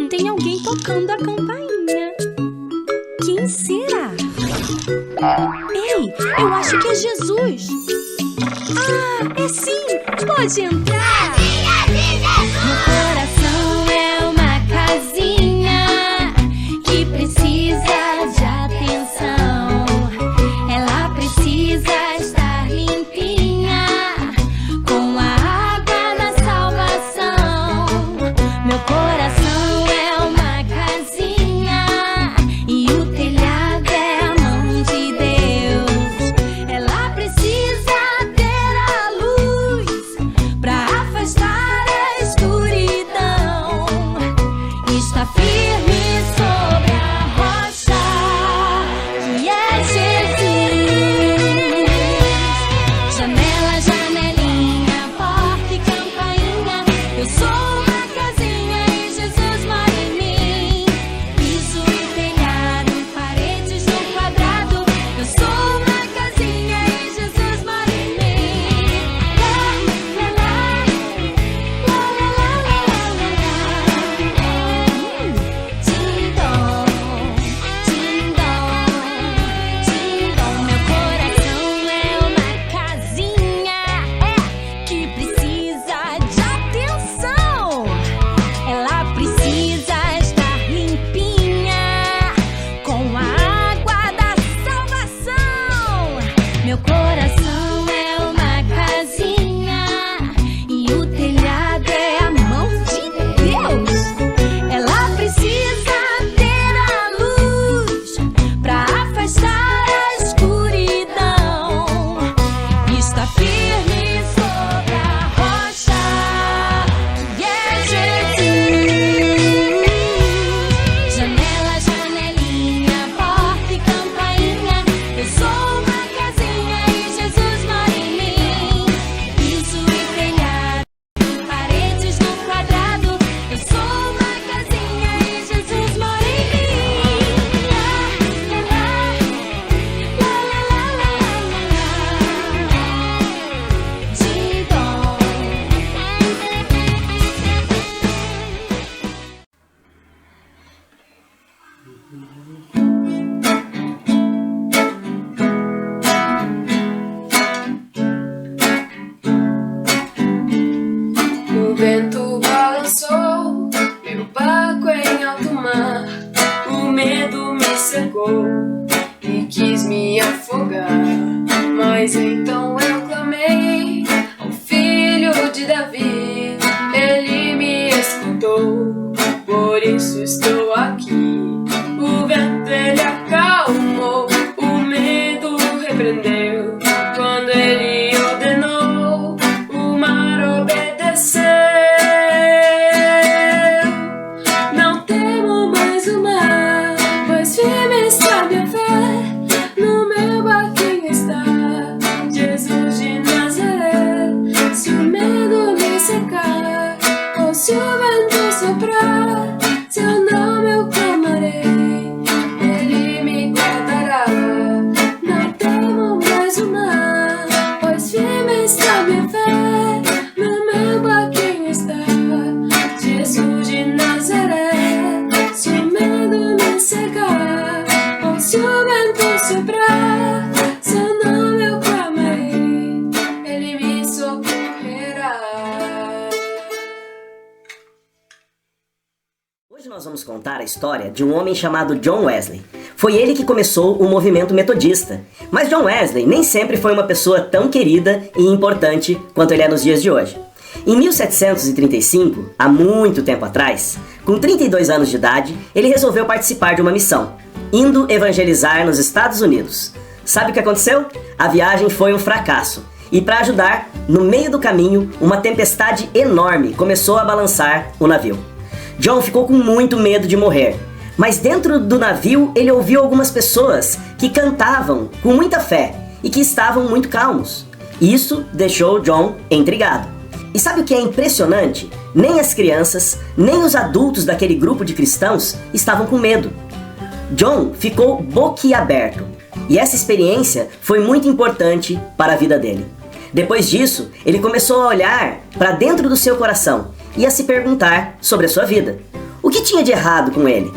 Tem alguém tocando a campainha. Quem será? Ei, eu acho que é Jesus. Ah, é sim! Pode entrar! Meu coração é uma casinha que precisa de atenção. Ela precisa estar limpinha com a água da salvação. Meu coração é uma casinha e o telhado é a mão de Deus. Ela precisa ter a luz pra afastar a escuridão. Está firme sobre a rocha que é Jesus. Janela, janelinha, porta e campainha. Eu sou uma casinha e Jesus mora em mim. Piso e telhado, paredes no quadrado. Eu sou uma casinha e Jesus mora em mim. Lá, lá, lá, lá, lá, lá, lá, lá. Tim-dom, tim-dom, tim-dom. Meu coração é uma casinha que precisa de atenção. Ela precisa estar limpinha com a água da salvação. Meu coração é uma casinha e o telhado é a mão de Deus. Ela precisa ter a luz pra afastar a escuridão. Está firme sobre a rocha que é Jesus. Janela, janelinha, porta e campainha. Eu sou uma casinha e Jesus mora em mim. Piso e telhado, paredes no quadrado. Eu sou uma casinha e Jesus mora em mim. Lá, lá, lá, lá, lá, lá, lá. Tim-dom. O vento balançou meu barco em alto mar. O medo me cercou e quis me afogar. Mas então eu clamei ao filho de Davi. Ele me escutou, por isso estou aqui. O vento ele acalmou, o medo repreendeu. Quando ele ordenou, o mar obedeceu. Não temo mais o mar, pois firme está minha fé. No meu barquinho está Jesus de Nazaré. Se o medo me cercar, ou se o vento soprar, seu nome eu clamarei, ele me guardará. Não temo mais o mar, pois firme está minha fé. No meu barquinho está Jesus de Nazaré. Se o medo me cegar, ou se o vento soprar, seu nome eu clamarei, ele me socorrerá. Hoje nós vamos contar a história de um homem chamado John Wesley. Foi ele que começou o movimento metodista. Mas John Wesley nem sempre foi uma pessoa tão querida e importante quanto ele é nos dias de hoje. Em 1735, há muito tempo atrás, com 32 anos de idade, ele resolveu participar de uma missão, indo evangelizar nos Estados Unidos. Sabe o que aconteceu? A viagem foi um fracasso. E para ajudar, no meio do caminho, uma tempestade enorme começou a balançar o navio. John ficou com muito medo de morrer, mas dentro do navio ele ouviu algumas pessoas que cantavam com muita fé e que estavam muito calmos. Isso deixou John intrigado. E sabe o que é impressionante? Nem as crianças, nem os adultos daquele grupo de cristãos estavam com medo. John ficou boquiaberto, e essa experiência foi muito importante para a vida dele. Depois disso, ele começou a olhar para dentro do seu coração e a se perguntar sobre a sua vida. O que tinha de errado com ele?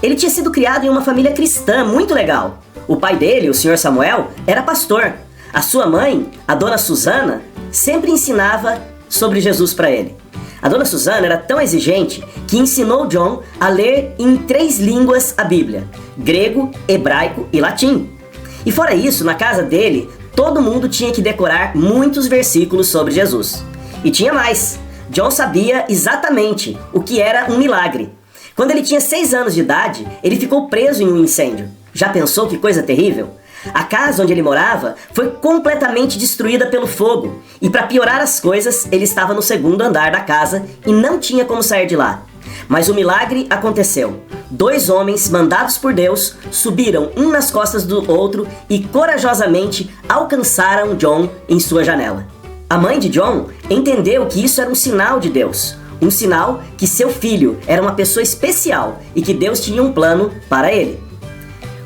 Ele tinha sido criado em uma família cristã muito legal. O pai dele, o Sr. Samuel, era pastor. A sua mãe, a dona Susana, sempre ensinava sobre Jesus para ele. A dona Susana era tão exigente que ensinou John a ler em 3 línguas a Bíblia: grego, hebraico e latim. E fora isso, na casa dele, todo mundo tinha que decorar muitos versículos sobre Jesus. E tinha mais. John sabia exatamente o que era um milagre. Quando ele tinha 6 anos de idade, ele ficou preso em um incêndio. Já pensou que coisa terrível? A casa onde ele morava foi completamente destruída pelo fogo. E para piorar as coisas, ele estava no 2º andar da casa e não tinha como sair de lá. Mas o milagre aconteceu. 2 homens mandados por Deus subiram um nas costas do outro e corajosamente alcançaram John em sua janela. A mãe de John entendeu que isso era um sinal de Deus. Um sinal que seu filho era uma pessoa especial e que Deus tinha um plano para ele.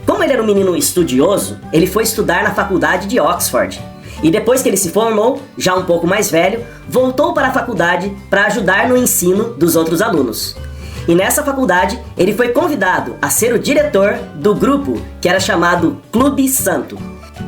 Como ele era um menino estudioso, ele foi estudar na faculdade de Oxford. E depois que ele se formou, já um pouco mais velho, voltou para a faculdade para ajudar no ensino dos outros alunos. E nessa faculdade, ele foi convidado a ser o diretor do grupo que era chamado Clube Santo.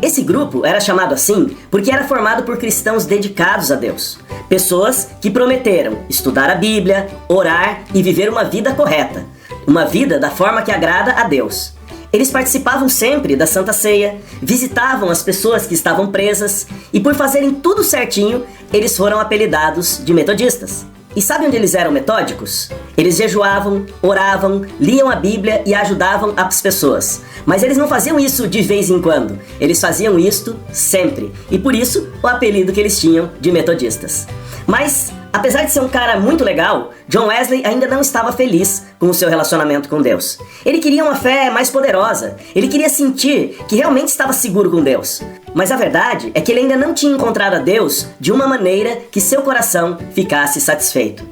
Esse grupo era chamado assim porque era formado por cristãos dedicados a Deus. Pessoas que prometeram estudar a Bíblia, orar e viver uma vida correta. Uma vida da forma que agrada a Deus. Eles participavam sempre da Santa Ceia, visitavam as pessoas que estavam presas e por fazerem tudo certinho, eles foram apelidados de metodistas. E sabe onde eles eram metódicos? Eles jejuavam, oravam, liam a Bíblia e ajudavam as pessoas. Mas eles não faziam isso de vez em quando. Eles faziam isto sempre. E por isso, o apelido que eles tinham de metodistas. Mas, apesar de ser um cara muito legal, John Wesley ainda não estava feliz com o seu relacionamento com Deus. Ele queria uma fé mais poderosa. Ele queria sentir que realmente estava seguro com Deus. Mas a verdade é que ele ainda não tinha encontrado a Deus de uma maneira que seu coração ficasse satisfeito.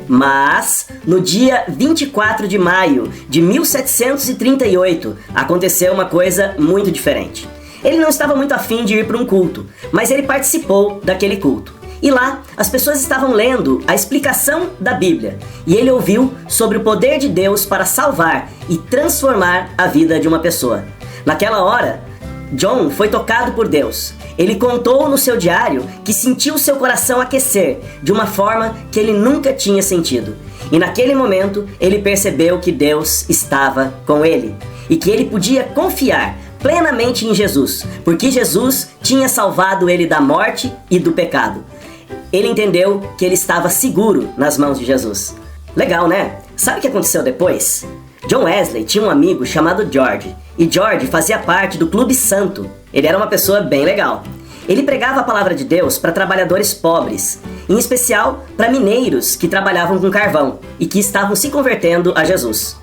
Mas, no dia 24 de maio de 1738, aconteceu uma coisa muito diferente. Ele não estava muito afim de ir para um culto, mas ele participou daquele culto. E lá, as pessoas estavam lendo a explicação da Bíblia, e ele ouviu sobre o poder de Deus para salvar e transformar a vida de uma pessoa. Naquela hora, John foi tocado por Deus. Ele contou no seu diário que sentiu seu coração aquecer de uma forma que ele nunca tinha sentido. E naquele momento, ele percebeu que Deus estava com ele e que ele podia confiar plenamente em Jesus, porque Jesus tinha salvado ele da morte e do pecado. Ele entendeu que ele estava seguro nas mãos de Jesus. Legal, né? Sabe o que aconteceu depois? John Wesley tinha um amigo chamado George, e George fazia parte do Clube Santo. Ele era uma pessoa bem legal. Ele pregava a palavra de Deus para trabalhadores pobres, em especial para mineiros que trabalhavam com carvão e que estavam se convertendo a Jesus.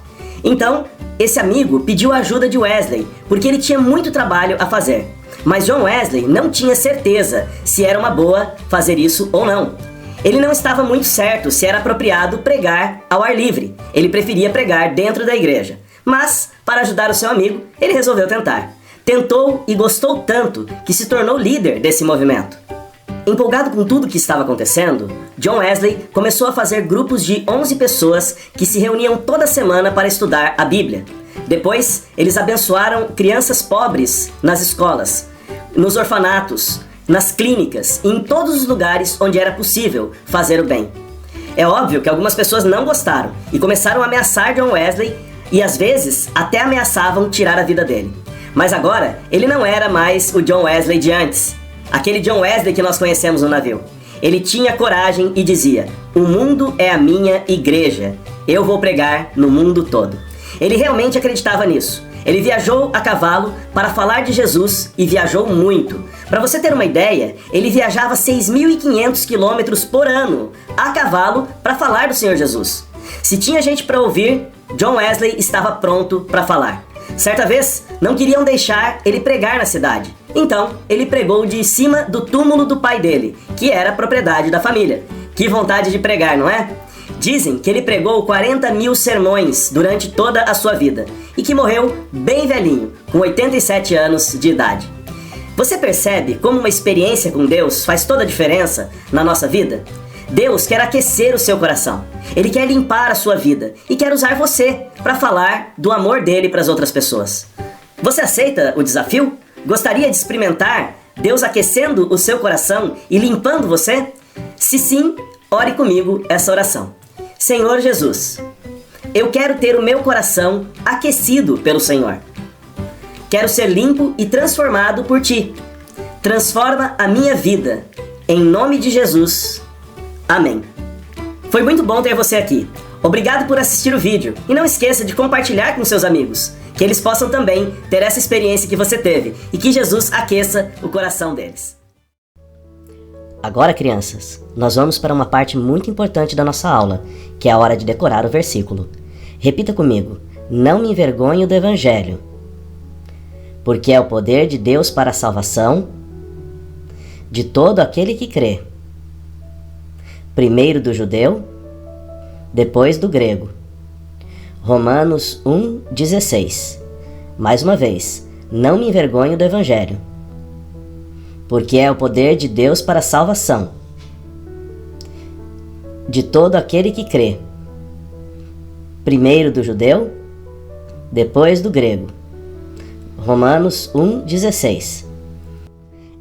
Então, esse amigo pediu a ajuda de Wesley, porque ele tinha muito trabalho a fazer. Mas John Wesley não tinha certeza se era uma boa fazer isso ou não. Ele não estava muito certo se era apropriado pregar ao ar livre. Ele preferia pregar dentro da igreja. Mas, para ajudar o seu amigo, ele resolveu tentar. Tentou e gostou tanto que se tornou líder desse movimento. Empolgado com tudo que estava acontecendo, John Wesley começou a fazer grupos de 11 pessoas que se reuniam toda semana para estudar a Bíblia. Depois, eles abençoaram crianças pobres nas escolas, nos orfanatos, nas clínicas e em todos os lugares onde era possível fazer o bem. É óbvio que algumas pessoas não gostaram e começaram a ameaçar John Wesley e às vezes até ameaçavam tirar a vida dele. Mas agora, ele não era mais o John Wesley de antes, aquele John Wesley que nós conhecemos no navio. Ele tinha coragem e dizia: "O mundo é a minha igreja, eu vou pregar no mundo todo." Ele realmente acreditava nisso. Ele viajou a cavalo para falar de Jesus e viajou muito. Para você ter uma ideia, ele viajava 6.500 quilômetros por ano a cavalo para falar do Senhor Jesus. Se tinha gente para ouvir, John Wesley estava pronto para falar. Certa vez, não queriam deixar ele pregar na cidade. Então, ele pregou de cima do túmulo do pai dele, que era propriedade da família. Que vontade de pregar, não é? Dizem que ele pregou 40.000 sermões durante toda a sua vida e que morreu bem velhinho, com 87 anos de idade. Você percebe como uma experiência com Deus faz toda a diferença na nossa vida? Deus quer aquecer o seu coração. Ele quer limpar a sua vida e quer usar você para falar do amor dele para as outras pessoas. Você aceita o desafio? Gostaria de experimentar Deus aquecendo o seu coração e limpando você? Se sim, ore comigo essa oração. Senhor Jesus, eu quero ter o meu coração aquecido pelo Senhor. Quero ser limpo e transformado por Ti. Transforma a minha vida. Em nome de Jesus. Amém. Foi muito bom ter você aqui. Obrigado por assistir o vídeo. E não esqueça de compartilhar com seus amigos, que eles possam também ter essa experiência que você teve e que Jesus aqueça o coração deles. Agora, crianças, nós vamos para uma parte muito importante da nossa aula, que é a hora de decorar o versículo. Repita comigo: não me envergonho do Evangelho, porque é o poder de Deus para a salvação de todo aquele que crê, primeiro do judeu, depois do grego. Romanos 1,16. Mais uma vez, não me envergonho do Evangelho, porque é o poder de Deus para a salvação de todo aquele que crê, primeiro do judeu, depois do grego. Romanos 1,16.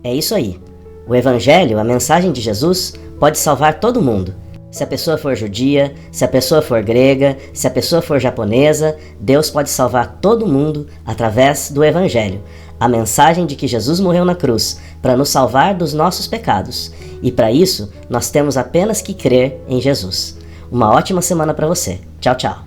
É isso aí. O Evangelho, a mensagem de Jesus, pode salvar todo mundo. Se a pessoa for judia, se a pessoa for grega, se a pessoa for japonesa, Deus pode salvar todo mundo através do Evangelho. A mensagem de que Jesus morreu na cruz para nos salvar dos nossos pecados. E para isso, nós temos apenas que crer em Jesus. Uma ótima semana para você. Tchau, tchau.